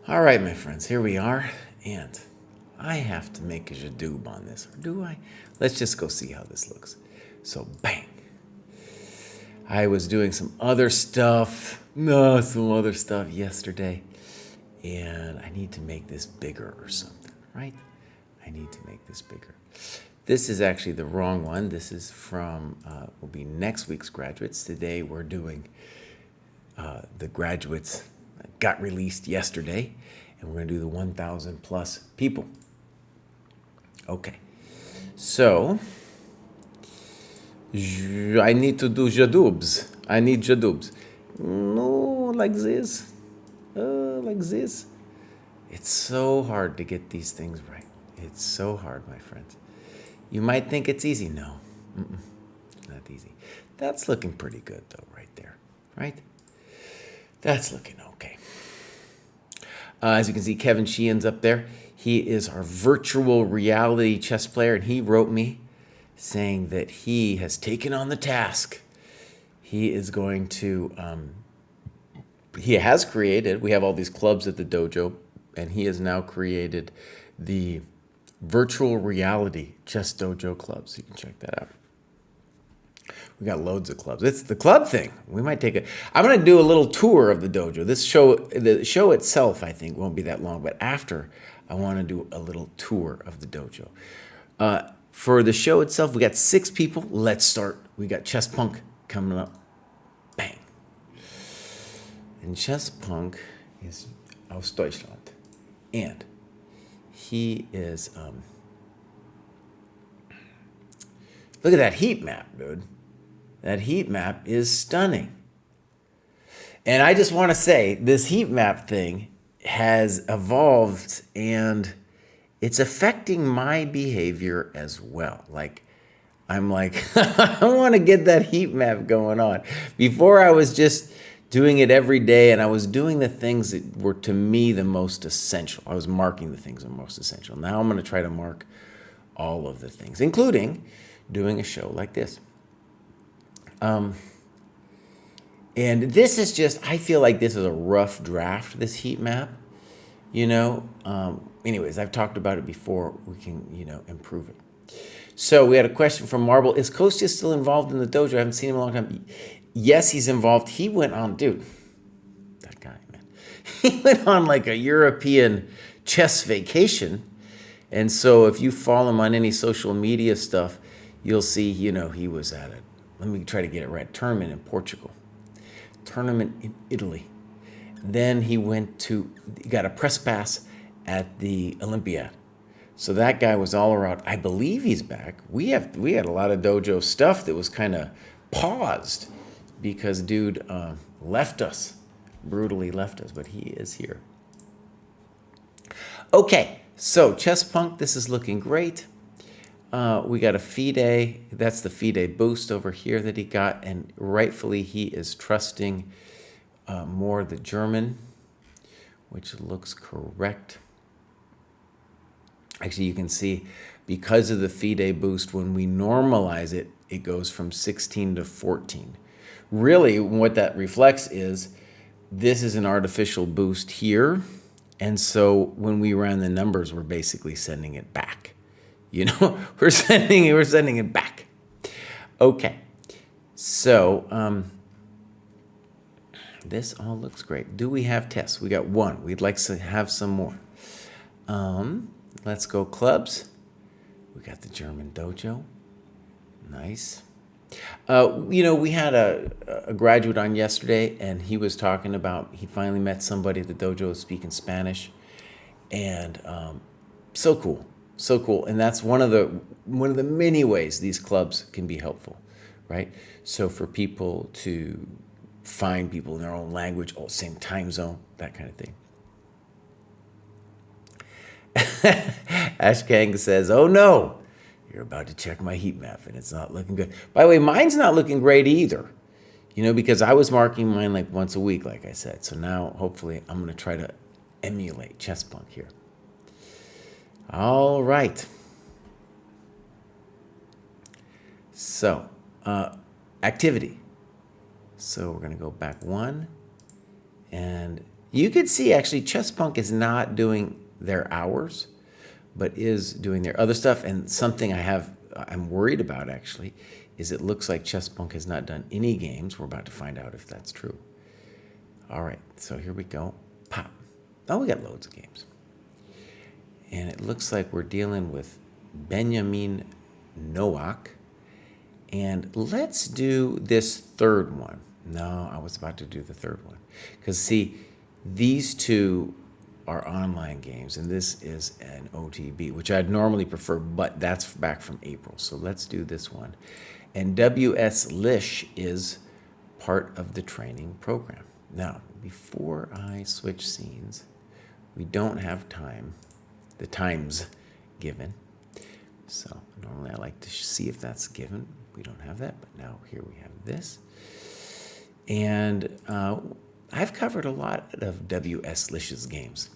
All right, my friends, here we are, and I have to make a jadoob on this, or do I? Let's just go see how this looks. So, bang. I was doing some other stuff yesterday, and I need to make this bigger or something, right? I need to make this bigger. This is actually the wrong one. This is from, will be next week's graduates. Today we're doing the graduates got released yesterday, and we're going to do the 1,000 plus people. Okay, so I need to do jadoobs. I need jadoobs. No, like this. Like this. It's so hard to get these things right. It's so hard, my friends. You might think it's easy. No, it's not easy. That's looking pretty good, though, right there. Right? That's looking okay. As you can see, Kevin Sheehan's up there. He is our virtual reality chess player, and he wrote me saying that he has taken on the task. He is going to, he has created, we have all these clubs at the dojo, and he has now created the virtual reality chess dojo clubs. You can check that out. We got loads of clubs. It's the club thing. We might take I'm going to do a little tour of the dojo. The show itself, I think, won't be that long, but after, I want to do a little tour of the dojo. For the show itself, we got 6 people. Let's start. We got Chess Punk coming up. Bang. And Chess Punk is aus Deutschland. And he is, look at that heat map, dude. That heat map is stunning. And I just want to say, this heat map thing has evolved, and it's affecting my behavior as well. Like, I'm like, I want to get that heat map going on. Before, I was just doing it every day, and I was doing the things that were, to me, the most essential. I was marking the things that were most essential. Now I'm going to try to mark all of the things, including doing a show like this. And this is just, I feel like this is a rough draft, this heat map, you know. Anyways, I've talked about it before. We can, improve it. So we had a question from Marble. Is Kostya still involved in the dojo? I haven't seen him in a long time. Yes, he's involved. He went on, dude, that guy, man. He went on like a European chess vacation. And so if you follow him on any social media stuff, you'll see, he was at it. Let me try to get it right. Tournament in Portugal. Tournament in Italy. Then he got a press pass at the Olympiad. So that guy was all around. I believe he's back. We had a lot of dojo stuff that was kind of paused because dude left us, brutally left us, but he is here. Okay, so Chess Punk, this is looking great. We got a FIDE. That's the FIDE boost over here that he got, and rightfully he is trusting more the German, which looks correct. Actually, you can see because of the FIDE boost, when we normalize it, it goes from 16 to 14. Really, what that reflects is this is an artificial boost here, and so when we ran the numbers, we're basically sending it back. We're sending it back. Okay, so this all looks great. Do we have tests? We got 1. We'd like to have some more. Let's go clubs. We got the German dojo. Nice. We had a graduate on yesterday, and he was talking about he finally met somebody at the dojo speaking Spanish, and so cool. So cool. And that's one of the many ways these clubs can be helpful, right? So for people to find people in their own language, same time zone, that kind of thing. Ashkang says, oh no, you're about to check my heat map and it's not looking good. By the way, mine's not looking great either, because I was marking mine like once a week, like I said. So now hopefully I'm going to try to emulate Chess Punk here. All right. So, activity. So we're going to go back 1, and You could see actually ChessPunk is not doing their hours, but is doing their other stuff. And something I'm worried about actually is it looks like ChessPunk has not done any games. We're about to find out if that's true. All right, so here we go. Pop. Oh, we got loads of games. And it looks like we're dealing with Benjamin Nowak. And let's do this third one. No, I was about to do the third one. Because, see, these two are online games, and this is an OTB, which I'd normally prefer, but that's back from April. So let's do this one. And W.S. Lish is part of the training program. Now, before I switch scenes, we don't have the times given. So normally I like to see if that's given. We don't have that, but now here we have this. And I've covered a lot of W.S. Lish's games.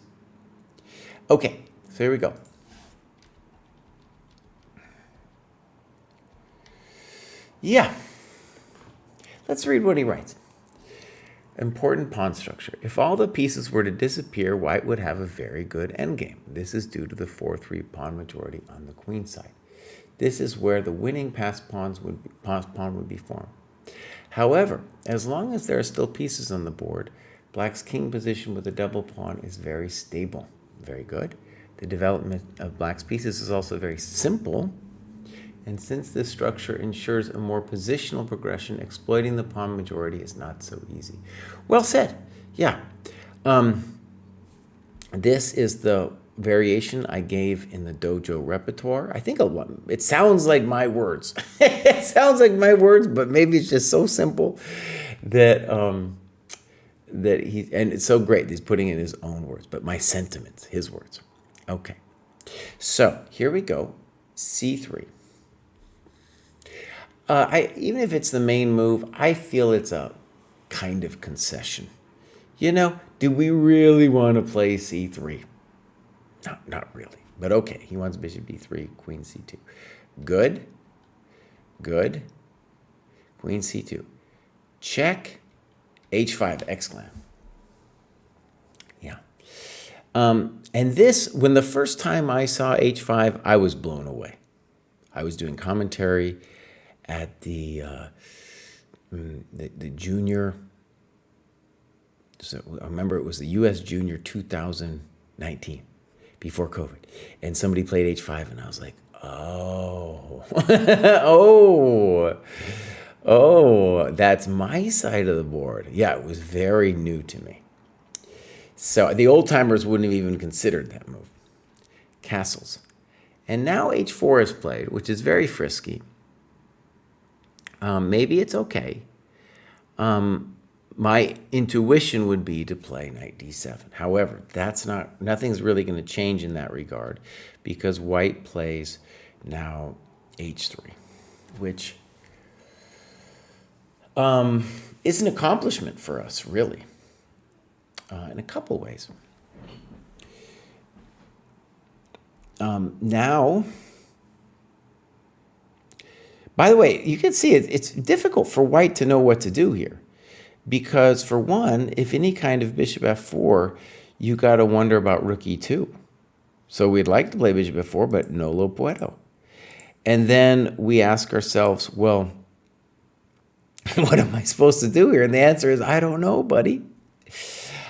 Okay, so here we go. Yeah, let's read what he writes. Important pawn structure. If all the pieces were to disappear, white would have a very good endgame. This is due to the 4-3 pawn majority on the queen side. This is where the winning pawn would be formed. However, as long as there are still pieces on the board, black's king position with a double pawn is very stable. Very good. The development of black's pieces is also very simple. And since this structure ensures a more positional progression, exploiting the pawn majority is not so easy. Well said. Yeah. This is the variation I gave in the dojo repertoire. I think it sounds like my words. It sounds like my words, but maybe it's just so simple that and it's so great. He's putting in his own words, but my sentiments, his words. Okay. So here we go. C3. Even if it's the main move, I feel it's a kind of concession. Do we really want to play c3? No, not really. But okay, he wants bishop b3, queen c2. Good. Good. Queen c2. Check. h5, exclam. Yeah. And this, when the first time I saw h5, I was blown away. I was doing commentary at the junior, so I remember it was the U.S. Junior 2019, before COVID, and somebody played h5, and I was like, oh, oh, that's my side of the board. Yeah, it was very new to me. So the old-timers wouldn't have even considered that move. Castles. And now h4 is played, which is very frisky. Maybe it's okay. My intuition would be to play knight d7. However, nothing's really going to change in that regard because white plays now h3, which is an accomplishment for us, really, in a couple ways. Now, by the way, you can see it's difficult for white to know what to do here. Because for one, if any kind of bishop f4, you got to wonder about rook e2. So we'd like to play bishop f4, but no lo puedo. And then we ask ourselves, well, what am I supposed to do here? And the answer is, I don't know, buddy.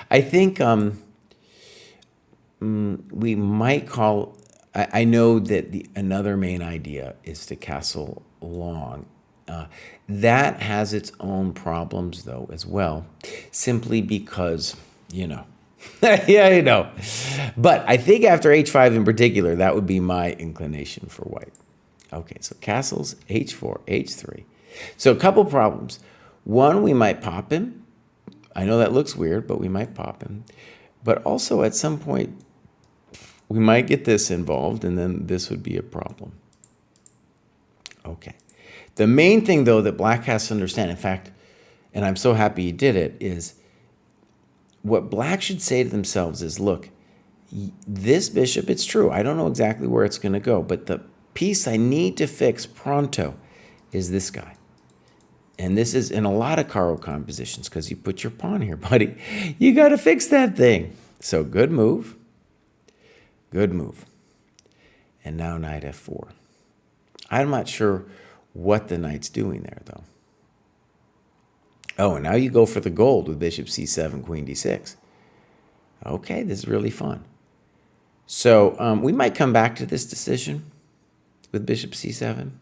I think we might call, I know that another main idea is to castle long. That has its own problems, though, as well, simply because, yeah, I know. But I think after h5 in particular, that would be my inclination for white. Okay, so castles, h4, h3. So a couple problems. One, we might pop him. I know that looks weird, but we might pop him. But also at some point, we might get this involved, and then this would be a problem. Okay. The main thing, though, that black has to understand, in fact, and I'm so happy he did it, is what black should say to themselves is, look, this bishop, it's true, I don't know exactly where it's going to go, but the piece I need to fix pronto is this guy. And this is in a lot of Caro-Kann positions because you put your pawn here, buddy. You got to fix that thing. So good move. Good move. And now knight f4. I'm not sure what the knight's doing there, though. Oh, and now you go for the gold with bishop c7, queen d6. Okay, this is really fun. So we might come back to this decision with bishop c7.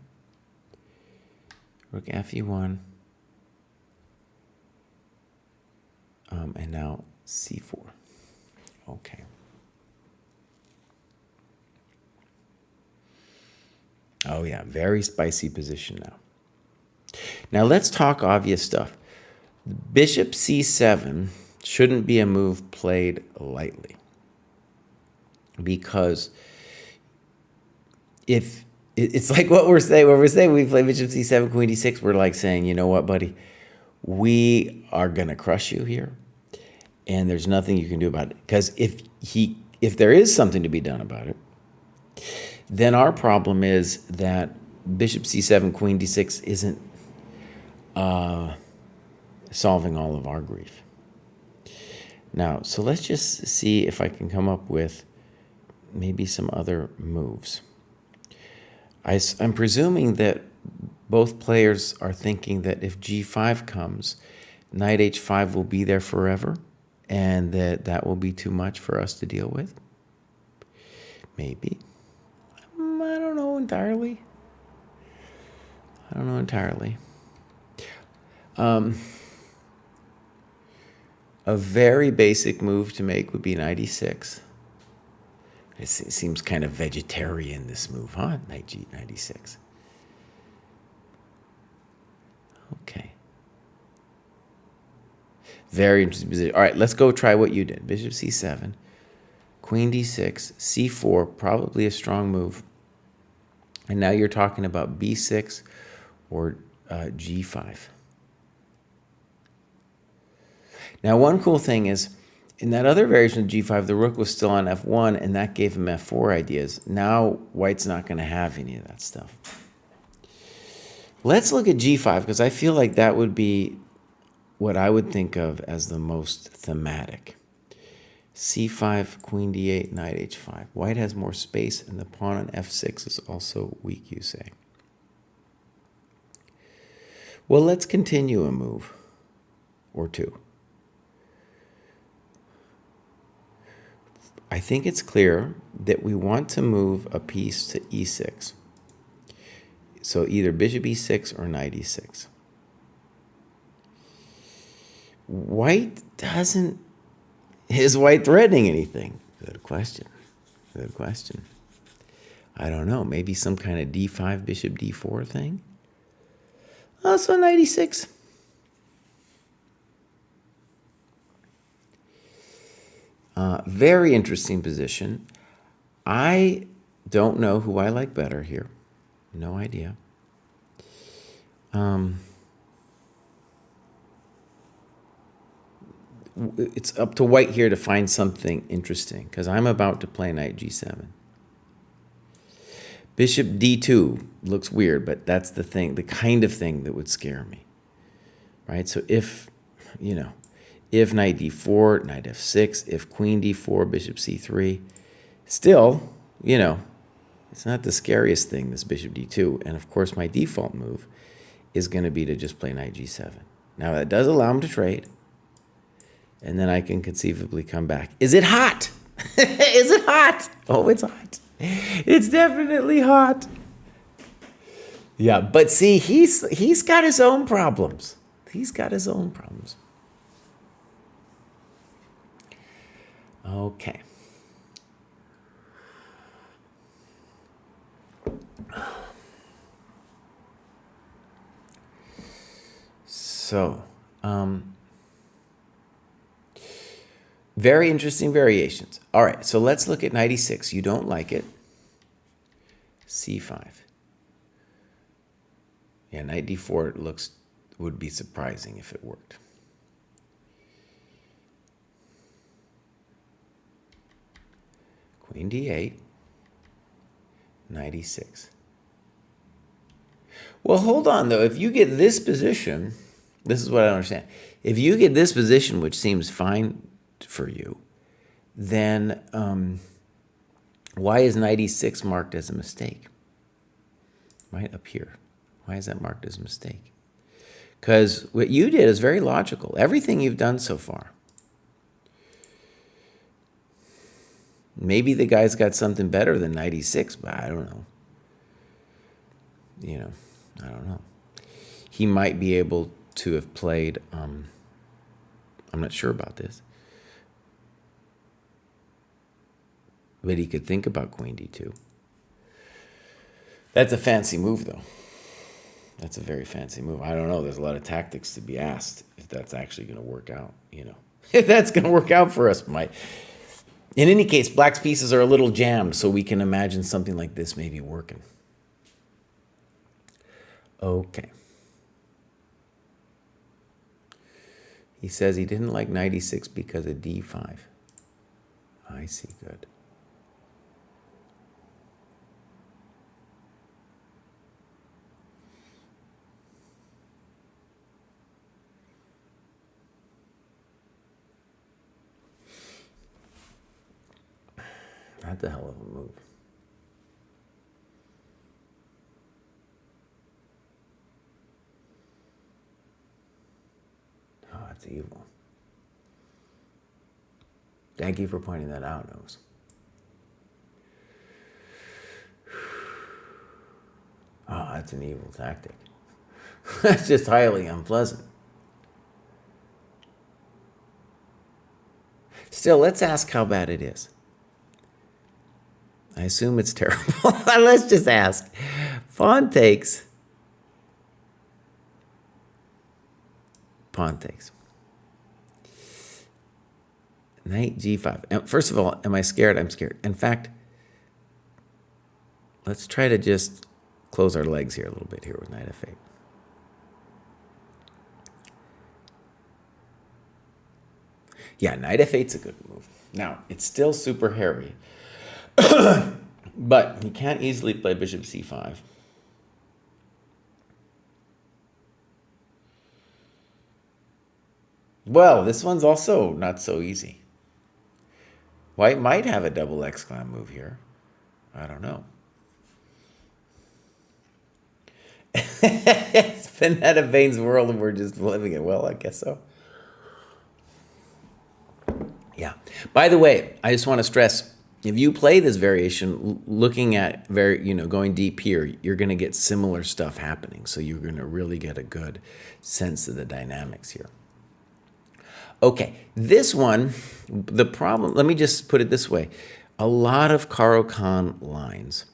Rook fe1. And now c4. Okay. Oh, yeah, very spicy position now. Now let's talk obvious stuff. Bishop c7 shouldn't be a move played lightly, because if it's like what we're saying, we play bishop c7, queen d6, we're like saying, you know what, buddy, we are gonna crush you here, and there's nothing you can do about it. Because if there is something to be done about it, then our problem is that bishop c7, queen d6 isn't solving all of our grief. Now, so let's just see if I can come up with maybe some other moves. I'm presuming that both players are thinking that if g5 comes, knight h5 will be there forever, and that will be too much for us to deal with. Maybe. I don't know entirely. A very basic move to make would be knight e6. It seems kind of vegetarian, this move, huh? Knight e6. Okay. Very interesting position. All right, let's go try what you did. Bishop c7, queen d6, c4, probably a strong move. And now you're talking about b6 or g5. Now, one cool thing is, in that other variation of g5, the rook was still on f1, and that gave him f4 ideas. Now, white's not going to have any of that stuff. Let's look at g5, because I feel like that would be what I would think of as the most thematic. c5, queen d8, knight h5. White has more space, and the pawn on f6 is also weak, you say. Well, let's continue a move or two. I think it's clear that we want to move a piece to e6. So either bishop e6 or knight e6. White doesn't... Is white threatening anything? Good question. Good question. I don't know. Maybe some kind of d5, bishop d4 thing? Oh, so knight e6. Very interesting position. I don't know who I like better here. No idea. It's up to white here to find something interesting, because I'm about to play knight g7. Bishop d2 looks weird, but that's the thing, the kind of thing that would scare me, right? So if knight d4, knight f6, if queen d4, bishop c3, still, it's not the scariest thing, this bishop d2. And of course, my default move is going to be to just play knight g7. Now, that does allow him to trade, and then I can conceivably come back. Is it hot? Is it hot? Oh, it's hot. It's definitely hot. Yeah, but see, he's got his own problems. He's got his own problems. Okay. So, very interesting variations. All right, so let's look at knight e6. You don't like it. c5. Yeah, knight d4 would be surprising if it worked. Queen d8, knight e6. Well, hold on, though. If you get this position, this is what I don't understand. If you get this position, which seems fine for you, then why is knight e6 marked as a mistake? Right up here. Why is that marked as a mistake? Because what you did is very logical. Everything you've done so far. Maybe the guy's got something better than knight e6, but I don't know. I don't know. He might be able to have played, I'm not sure about this, but he could think about queen d2. That's a fancy move, though. That's a very fancy move. I don't know. There's a lot of tactics to be asked if that's actually going to work out, If that's going to work out for us, Mike. In any case, black's pieces are a little jammed, so we can imagine something like this maybe working. Okay. He says he didn't like knight e6 because of d5. I see, good. That's a hell of a move. Oh, that's evil. Thank you for pointing that out, Nose. Oh, that's an evil tactic. That's just highly unpleasant. Still, let's ask how bad it is. I assume it's terrible. Let's just ask. Pawn takes. Pawn takes. Knight g5. First of all, am I scared? I'm scared. In fact, let's try to just close our legs here a little bit here with knight f8. Yeah, knight f8's a good move. Now, it's still super hairy. But he can't easily play bishop c5. Well, this one's also not so easy. White might have a double exclam move here. I don't know. It's Vanetta Bain's world and we're just living it. Well, I guess so. Yeah. By the way, I just want to stress, if you play this variation, looking at going deep here, you're going to get similar stuff happening. So you're going to really get a good sense of the dynamics here. Okay, this one, the problem, let me just put it this way. A lot of Caro-Kann lines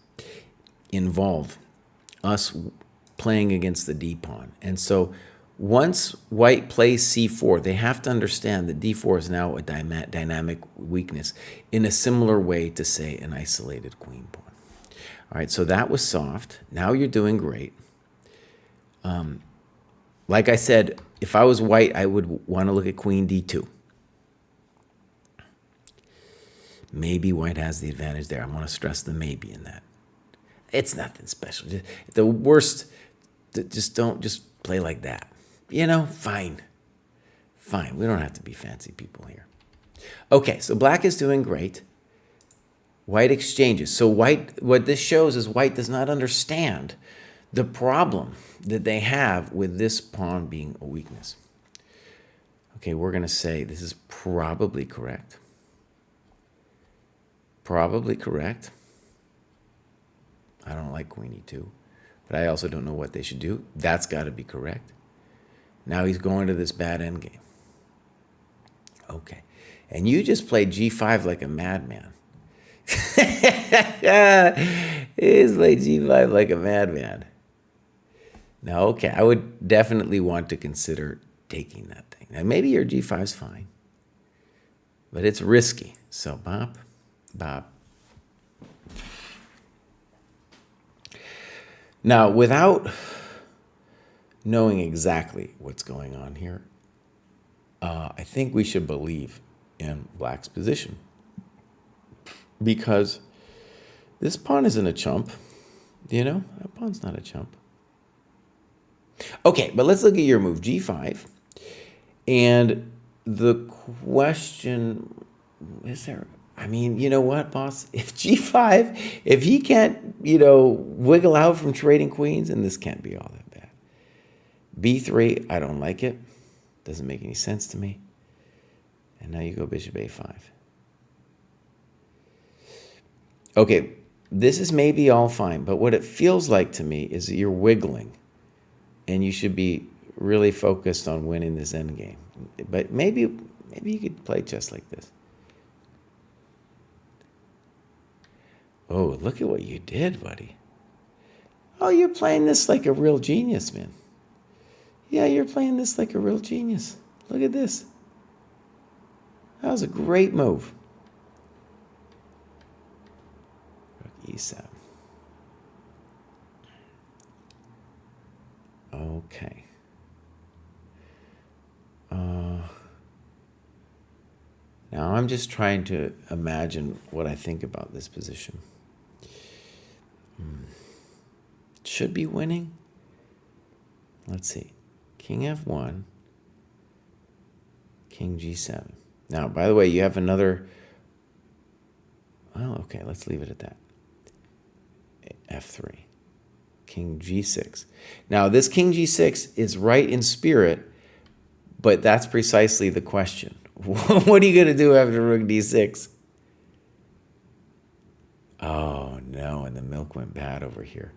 involve us playing against the d-pawn. And so once white plays c4, they have to understand that d4 is now a dynamic weakness in a similar way to, say, an isolated queen pawn. All right, so that was soft. Now you're doing great. Like I said, if I was white, I would want to look at queen d2. Maybe white has the advantage there. I want to stress the maybe in that. It's nothing special. The worst, just play like that. Fine. Fine. We don't have to be fancy people here. Okay, so black is doing great. White exchanges. So white, what this shows is white does not understand the problem that they have with this pawn being a weakness. Okay, we're going to say this is probably correct. Probably correct. I don't like queen e2, but I also don't know what they should do. That's got to be correct. Now he's going to this bad endgame. Okay, and you just played g5 like a madman. He's played g5 like a madman. Now, okay, I would definitely want to consider taking that thing. Now, maybe your g5 is fine, but it's risky. So, bop, bop. Now, without knowing exactly what's going on here, I think we should believe in black's position, because this pawn isn't a chump. That pawn's not a chump. Okay, but let's look at your move, g5. And the question, is there, I mean, you know what, boss? If g5, if he can't, wiggle out from trading queens, then this can't be all that bad. b3, I don't like it. Doesn't make any sense to me. And now you go bishop a5. Okay, this is maybe all fine, but what it feels like to me is that you're wiggling, and you should be really focused on winning this endgame. But maybe you could play chess like this. Oh, look at what you did, buddy. Oh, you're playing this like a real genius, man. Yeah, you're playing this like a real genius. Look at this. That was a great move. Rook e7. Okay. Now I'm just trying to imagine what I think about this position. Should be winning. Let's see. King f1. King g7. Now, by the way, you have another... Well, okay, let's leave it at that. f3. King g6. Now, this king g6 is right in spirit, but that's precisely the question. What are you going to do after rook d6? Oh, no, and the milk went bad over here.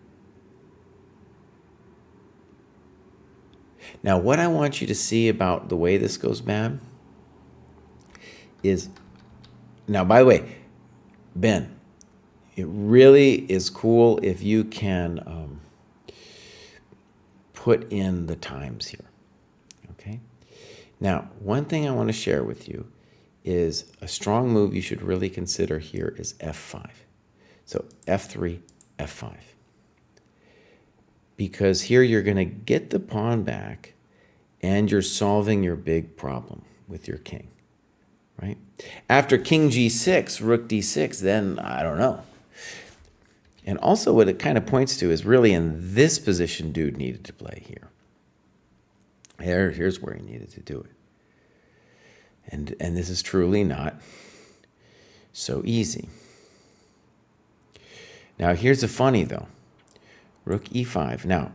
Now, what I want you to see about the way this goes bad is... Now, by the way, Ben, it really is cool if you can put in the times here, okay? Now, one thing I want to share with you is a strong move you should really consider here is f5. So f3, f5. Because here you're going to get the pawn back and you're solving your big problem with your king, right? After king g6, rook d6, then I don't know. And also what it kind of points to is really in this position dude needed to play here. Here's where he needed to do it. And this is truly not so easy. Now here's the funny though. Rook e5. Now,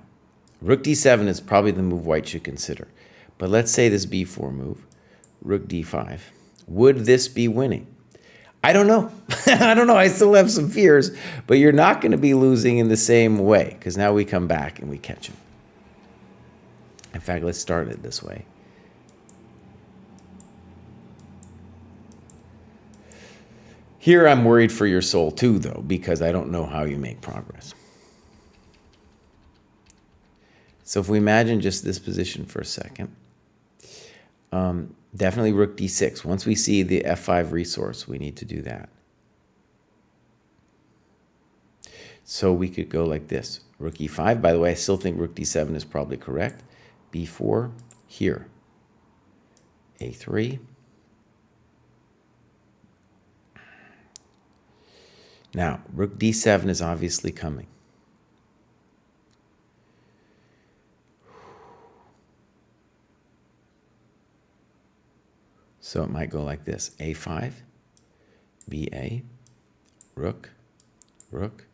rook d7 is probably the move white should consider. But let's say this b4 move, rook d5. Would this be winning? I don't know. I don't know. I still have some fears, but you're not going to be losing in the same way because now we come back and we catch him. In fact, let's start it this way. Here I'm worried for your soul too, though, because I don't know how you make progress. So if we imagine just this position for a second, definitely rook d6. Once we see the f5 resource, we need to do that. So we could go like this. Rook e5. By the way, I still think rook d7 is probably correct. b4 here. a3. Now, rook d7 is obviously coming. So it might go like this. a5, ba, rook, rook,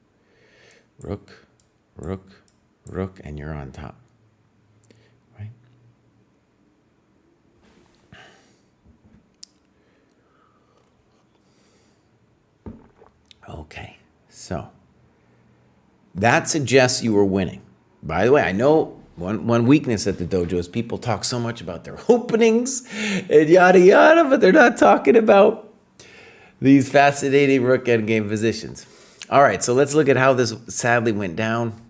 rook, rook, rook, and you're on top. Right? Okay, so that suggests you were winning. By the way, I know one weakness at the dojo is people talk so much about their openings and yada yada, but they're not talking about these fascinating rook endgame positions. All right, so let's look at how this sadly went down.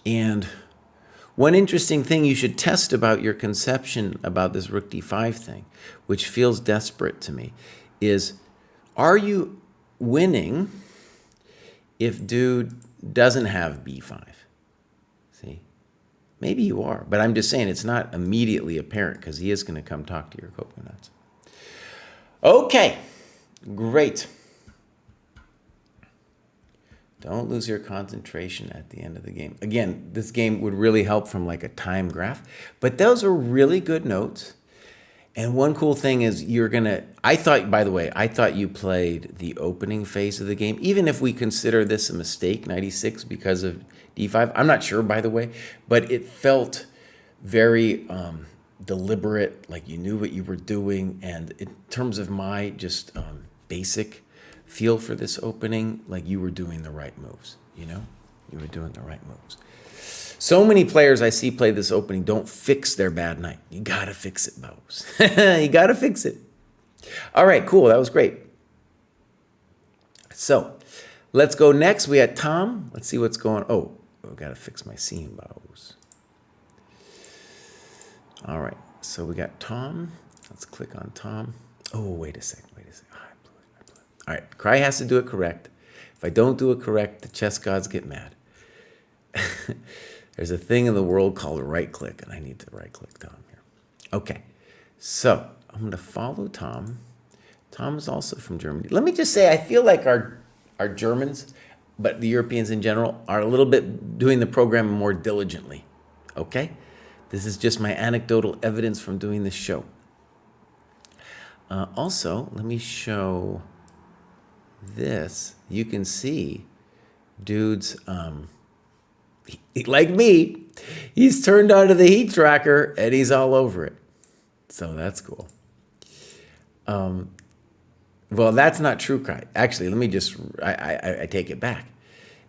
And one interesting thing you should test about your conception about this rook d5 thing, which feels desperate to me, is are you winning if dude doesn't have b5? See? Maybe you are, but I'm just saying it's not immediately apparent because he is going to come talk to your coconuts. Okay, great. Don't lose your concentration at the end of the game. Again, this game would really help from like a time graph, but those are really good notes. And one cool thing is I thought, by the way, I thought you played the opening phase of the game, even if we consider this a mistake, 96, because of D5. I'm not sure, by the way, but it felt very deliberate, like you knew what you were doing. And in terms of my just basic feel for this opening, like you were doing the right moves, you know? You were doing the right moves. So many players I see play this opening don't fix their bad night. You gotta fix it, Bose. You gotta fix it. All right, cool, that was great. So, let's go next. We had Tom. Let's see what's going on. Oh, I gotta fix my scene, Bose. All right, so we got Tom. Let's click on Tom. Oh, wait a second. Oh, I blew it. All right, Kraai has to do it correct. If I don't do it correct, the chess gods get mad. There's a thing in the world called right click, and I need to right click Tom here. Okay, so I'm going to follow Tom. Tom is also from Germany. Let me just say, I feel like our Germans, but the Europeans in general, are a little bit doing the program more diligently. Okay? This is just my anecdotal evidence from doing this show. Also, let me show this. You can see dude's... like me, he's turned onto the heat tracker and he's all over it. So that's cool. Well, that's not true, Kraai. Actually, let me just, I take it back.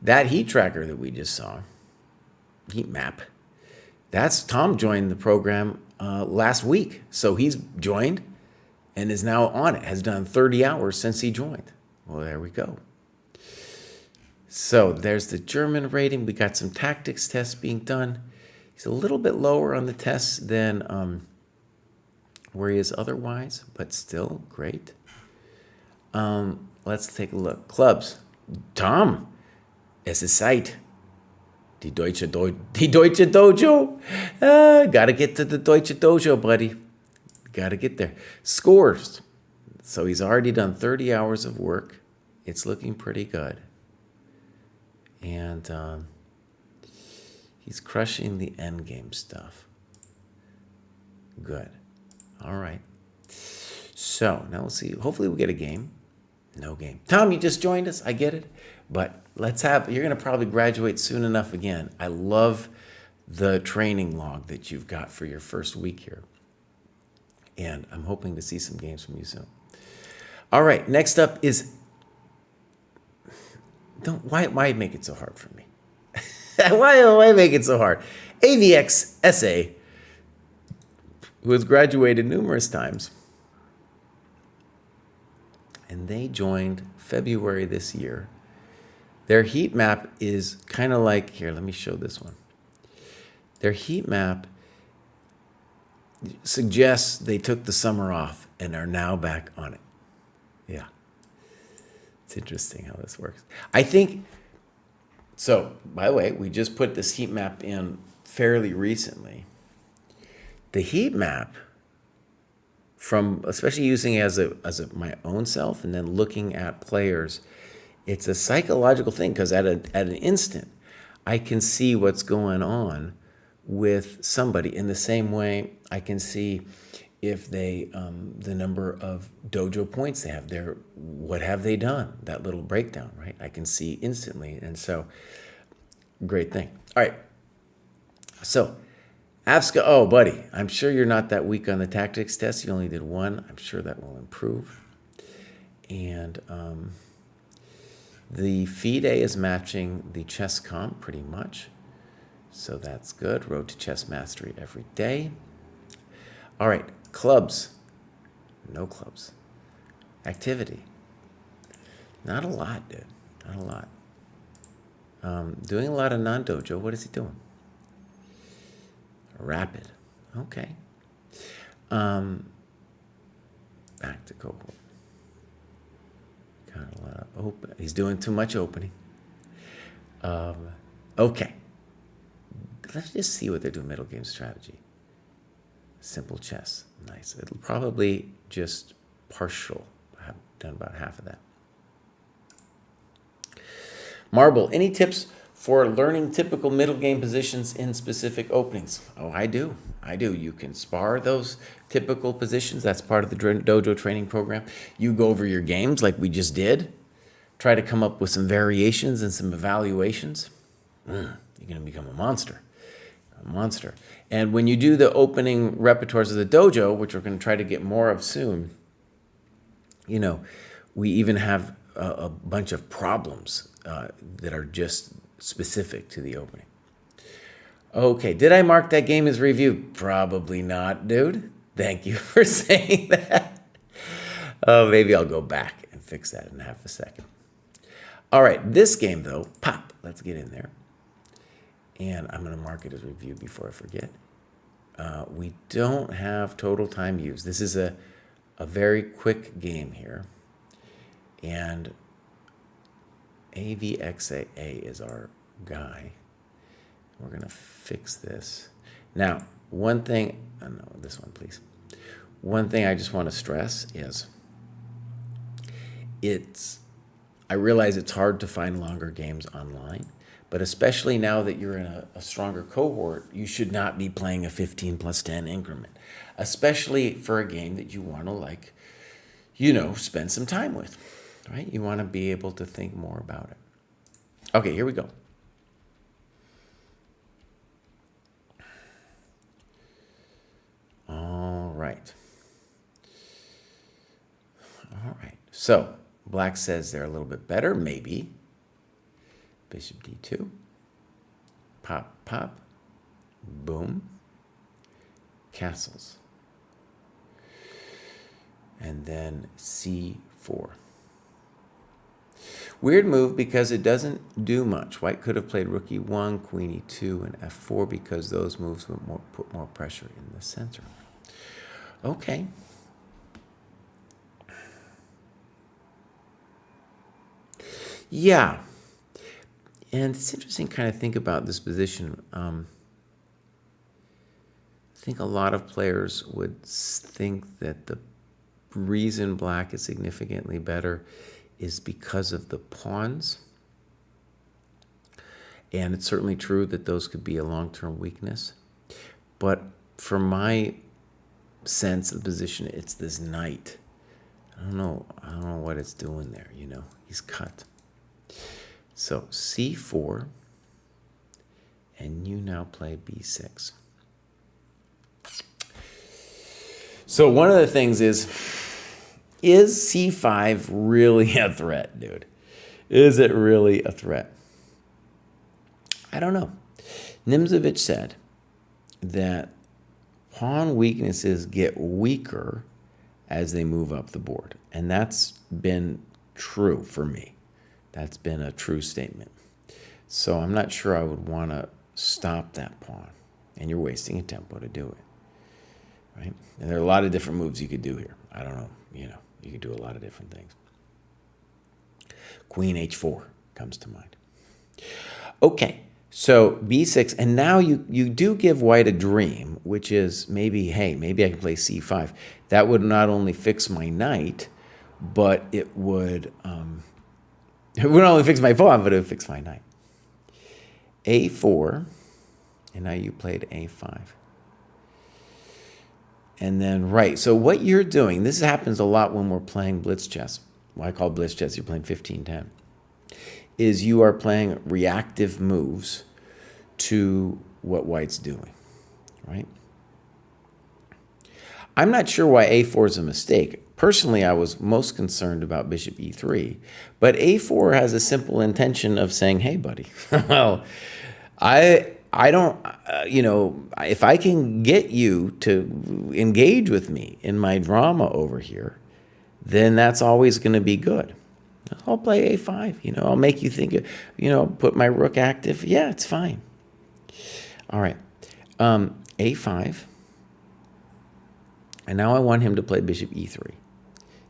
That heat tracker that we just saw, heat map, that's Tom joined the program last week. So he's joined and is now on it, has done 30 hours since he joined. Well, there we go. So there's the German rating. We got some tactics tests being done. He's a little bit lower on the tests than where he is otherwise, but still great. Let's take a look. Clubs. Tom, es ist Zeit. Die Deutsche Dojo. Gotta get to the Deutsche Dojo, buddy. Gotta get there. Scores. So he's already done 30 hours of work. It's looking pretty good. And he's crushing the endgame stuff. Good. All right. So now we'll see. Hopefully we get a game. No game. Tom, you just joined us. I get it. But you're going to probably graduate soon enough again. I love the training log that you've got for your first week here. And I'm hoping to see some games from you soon. All right. Next up is... Why make it so hard for me? Why make it so hard? AVX SA, who has graduated numerous times, and they joined February this year. Their heat map is kind of like, here, let me show this one. Their heat map suggests they took the summer off and are now back on it. Yeah. It's interesting how this works. I think, so by the way, we just put this heat map in fairly recently. The heat map, from especially using it as my own self and then looking at players, it's a psychological thing because at an instant, I can see what's going on with somebody in the same way I can see if they, the number of dojo points they have, what have they done? That little breakdown, right? I can see instantly. And so, great thing. All right. So, Avska, oh, buddy, I'm sure you're not that weak on the tactics test. You only did one. I'm sure that will improve. And the FIDE is matching the chess comp pretty much. So that's good. Road to chess mastery every day. All right. Clubs. No clubs. Activity. Not a lot, dude. Not a lot. Doing a lot of non-dojo. What is he doing? Rapid. Okay. Back to cohort. Got a lot of open. He's doing too much opening. Okay. Let's just see what they're doing. Middle game strategy. Simple chess. Nice. It'll probably just partial. I've done about half of that. Marble, any tips for learning typical middle game positions in specific openings? Oh, I do. You can spar those typical positions. That's part of the Dojo Training Program. You go over your games like we just did. Try to come up with some variations and some evaluations. You're going to become a monster. And when you do the opening repertoires of the dojo, which we're going to try to get more of soon, we even have a bunch of problems that are just specific to the opening. Okay, did I mark that game as review? Probably not, dude. Thank you for saying that. Oh, maybe I'll go back and fix that in half a second. All right, this game though, pop. Let's get in there. And I'm going to mark it as review before I forget. We don't have total time used. This is a very quick game here. And AVXAA is our guy. We're going to fix this. Now, one thing, no, this one, please. One thing I just want to stress is I realize it's hard to find longer games online, but especially now that you're in a stronger cohort, you should not be playing a 15 plus 10 increment, especially for a game that you want to spend some time with, right? You want to be able to think more about it. Okay, here we go. All right. So black says they're a little bit better, maybe. Bishop d2. Pop, pop. Boom. Castles. And then c4. Weird move because it doesn't do much. White could have played rook e1, queen e2, and f4 because those moves would put more pressure in the center. Okay. Yeah. And it's interesting to kind of think about this position. I think a lot of players would think that the reason black is significantly better is because of the pawns. And it's certainly true that those could be a long-term weakness. But from my sense of the position, it's this knight. I don't know what it's doing there, He's cut. So c4, and you now play b6. So one of the things is c5 really a threat, dude? Is it really a threat? I don't know. Nimzovich said that pawn weaknesses get weaker as they move up the board. And that's been true for me. That's been a true statement. So I'm not sure I would want to stop that pawn. And you're wasting a tempo to do it. Right? And there are a lot of different moves you could do here. I don't know. You could do a lot of different things. Queen h4 comes to mind. Okay. So b6, and now you do give white a dream, which is maybe I can play c5. That would not only fix my knight, but it would not only fix my pawn, but it would fix my knight. a4, and now you played a5. And then, right, so what you're doing, this happens a lot when we're playing blitz chess. What I call blitz chess, you're playing 15-10. Is you are playing reactive moves to what white's doing, right? I'm not sure why a4 is a mistake. Personally, I was most concerned about bishop e3, but a4 has a simple intention of saying, hey, buddy, well, I don't, if I can get you to engage with me in my drama over here, then that's always going to be good. I'll play a5, I'll make you think, put my rook active. Yeah, it's fine. All right. a5. And now I want him to play bishop e3.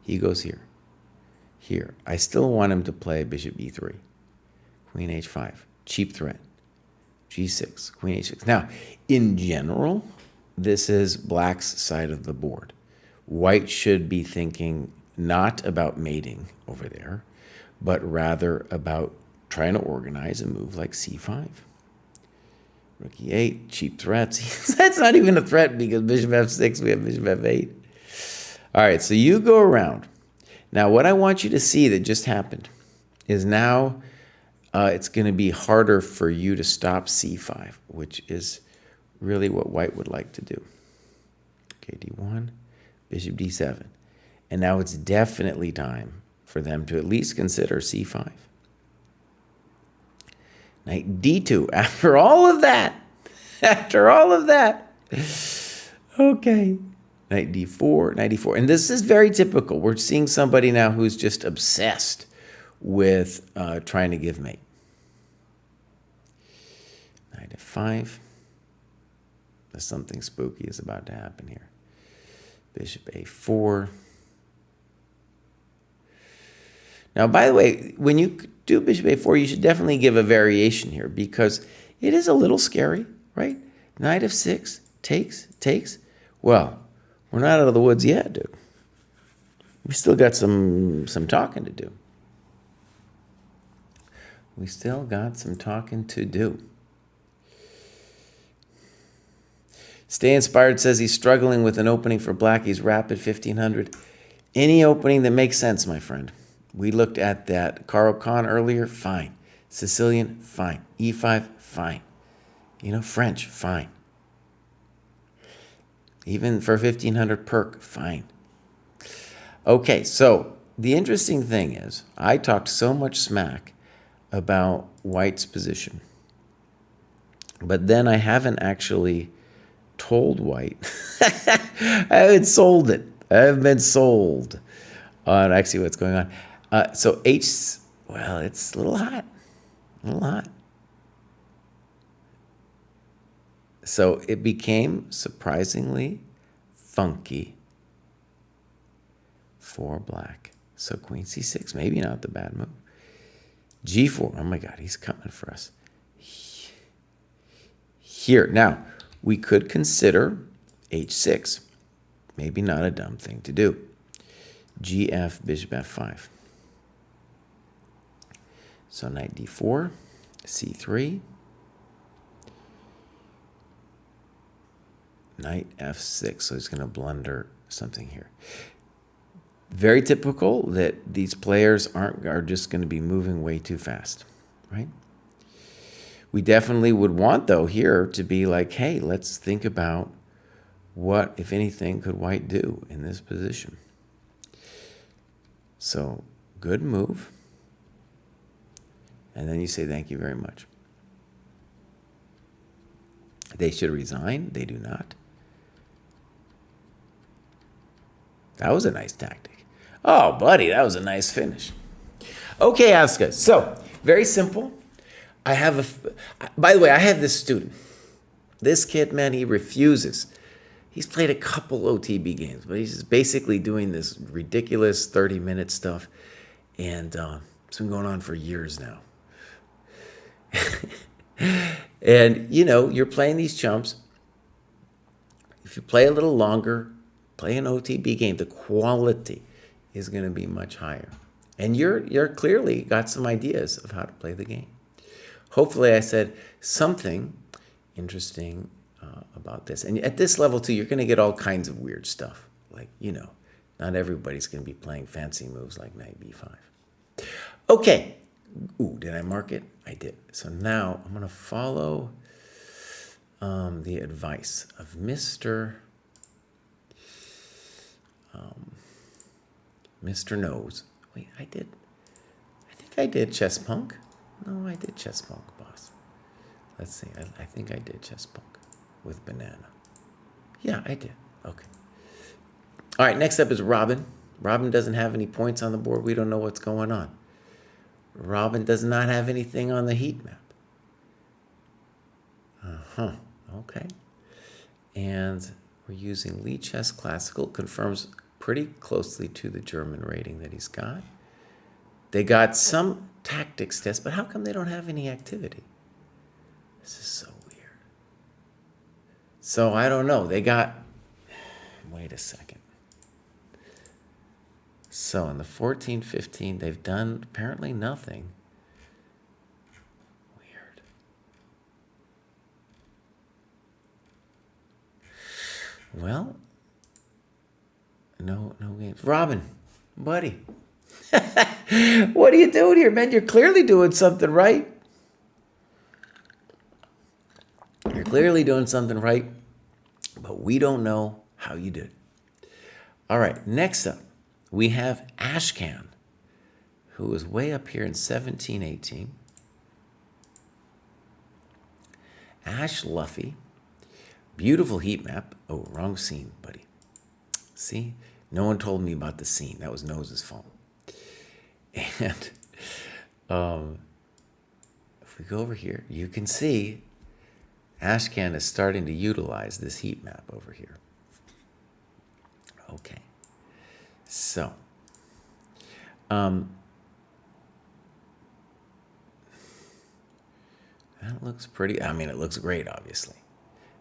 He goes here. Here. I still want him to play bishop e3. Queen h5. Cheap threat. g6. Queen h6. Now, in general, this is black's side of the board. White should be thinking not about mating over there, but rather about trying to organize a move like c5. Rook e8, cheap threats. That's not even a threat because bishop f6, we have bishop f8. All right, so you go around. Now, what I want you to see that just happened is now it's going to be harder for you to stop c5, which is really what white would like to do. Okay, d1, bishop d7. And now it's definitely time for them to at least consider c5. Knight d2. After all of that, okay. Knight d4, knight d4. And this is very typical. We're seeing somebody now who's just obsessed with trying to give mate. Knight f5. Something spooky is about to happen here. Bishop a4. Now, by the way, when you do bishop a4, you should definitely give a variation here because it is a little scary, right? Knight f6, takes. Well, we're not out of the woods yet, dude. We still got some talking to do. Stay Inspired says he's struggling with an opening for black. He's rapid 1500. Any opening that makes sense, my friend. We looked at that Caro Kann earlier, fine. Sicilian, fine. E5, fine. French, fine. Even for 1500 perk, fine. Okay, so the interesting thing is, I talked so much smack about white's position, but then I haven't actually told white. I haven't sold it. I haven't been sold on actually what's going on. So well, it's a little hot. So it became surprisingly funky for black. So queen c6, maybe not the bad move. g4, oh my God, he's coming for us. Here, now, we could consider h6. Maybe not a dumb thing to do. gf, bishop f5. So knight d4, c3, knight f6. So he's going to blunder something here. Very typical that these players are just going to be moving way too fast, right? We definitely would want, though, here to be like, hey, let's think about what, if anything, could white do in this position. So good move. And then you say, thank you very much. They should resign. They do not. That was a nice tactic. Oh, buddy, that was a nice finish. Okay, Aska. So, very simple. By the way, I have this student. This kid, man, he refuses. He's played a couple OTB games, but he's just basically doing this ridiculous 30-minute stuff. And it's been going on for years now. And, you're playing these chumps. If you play a little longer, play an OTB game, the quality is going to be much higher. And you're clearly got some ideas of how to play the game. Hopefully I said something interesting about this. And at this level, too, you're going to get all kinds of weird stuff. Like, not everybody's going to be playing fancy moves like knight b5. Okay. Ooh, did I mark it? I did. So now I'm going to follow the advice of Mr. Knows. Wait, I think I did Chess Punk. No, I did Chess Punk, boss. Let's see. I think I did Chess Punk with banana. Yeah, I did. Okay. All right, next up is Robin. Robin doesn't have any points on the board. We don't know what's going on. Robin does not have anything on the heat map. Okay. And we're using Lee Chess Classical. Confirms pretty closely to the German rating that he's got. They got some tactics test, but how come they don't have any activity? This is so weird. So I don't know. They got, wait a second. So in the 14-15, they've done apparently nothing Well, no games. Robin, buddy, what are you doing here, man? You're clearly doing something right. You're clearly doing something right, but we don't know how you did. All right, next up, we have Ashcan, who was way up here in 1718. Ash Luffy, beautiful heat map. Oh, wrong scene, buddy. See, no one told me about the scene. That was Nose's fault. And if we go over here, you can see Ashcan is starting to utilize this heat map over here. Okay, so that looks pretty. I mean, it looks great, obviously.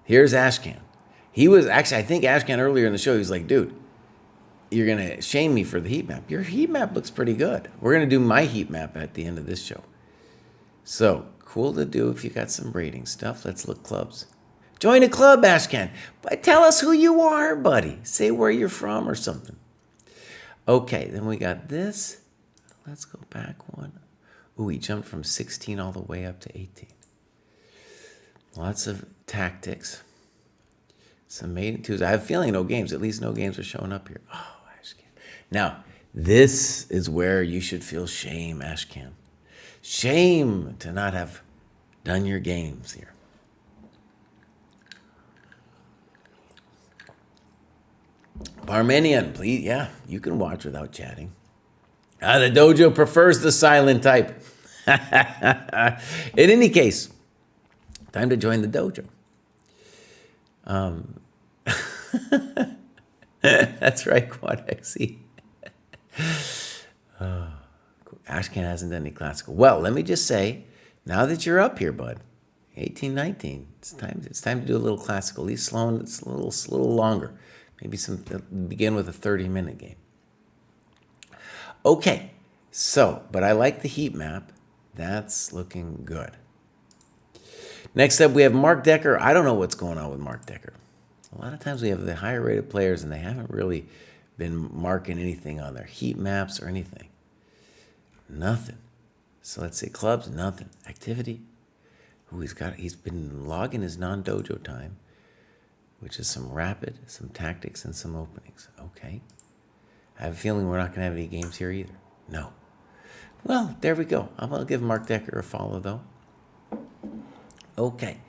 Here's Ashcan. He was actually, I think Ashcan earlier in the show, he was like, dude, you're going to shame me for the heat map. Your heat map looks pretty good. We're going to do my heat map at the end of this show. So, cool to do if you got some rating stuff. Let's look clubs. Join a club, Ashcan. But tell us who you are, buddy. Say where you're from or something. Okay, then we got this. Let's go back one. Ooh, he jumped from 16 all the way up to 18. Lots of tactics. Some maiden twos. I have a feeling no games. At least no games are showing up here. Oh, Ashcan. Now, this is where you should feel shame, Ashcan. Shame to not have done your games here. Parmenion, please. Yeah, you can watch without chatting. The dojo prefers the silent type. In any case, time to join the dojo. That's right, Quad XE. Ashcan hasn't done any classical. Well, let me just say, now that you're up here, bud, 18, 19, it's time to do a little classical. He's slowing, it's a little longer. Maybe begin with a 30-minute game. Okay, so, but I like the heat map. That's looking good. Next up, we have Mark Decker. I don't know what's going on with Mark Decker. A lot of times we have the higher rated players and they haven't really been marking anything on their heat maps or anything. Nothing. So let's say clubs, nothing. Activity. Ooh, he's been logging his non-dojo time, which is some rapid, some tactics, and some openings. Okay. I have a feeling we're not going to have any games here either. No. Well, there we go. I'm going to give Mark Decker a follow, though. Okay.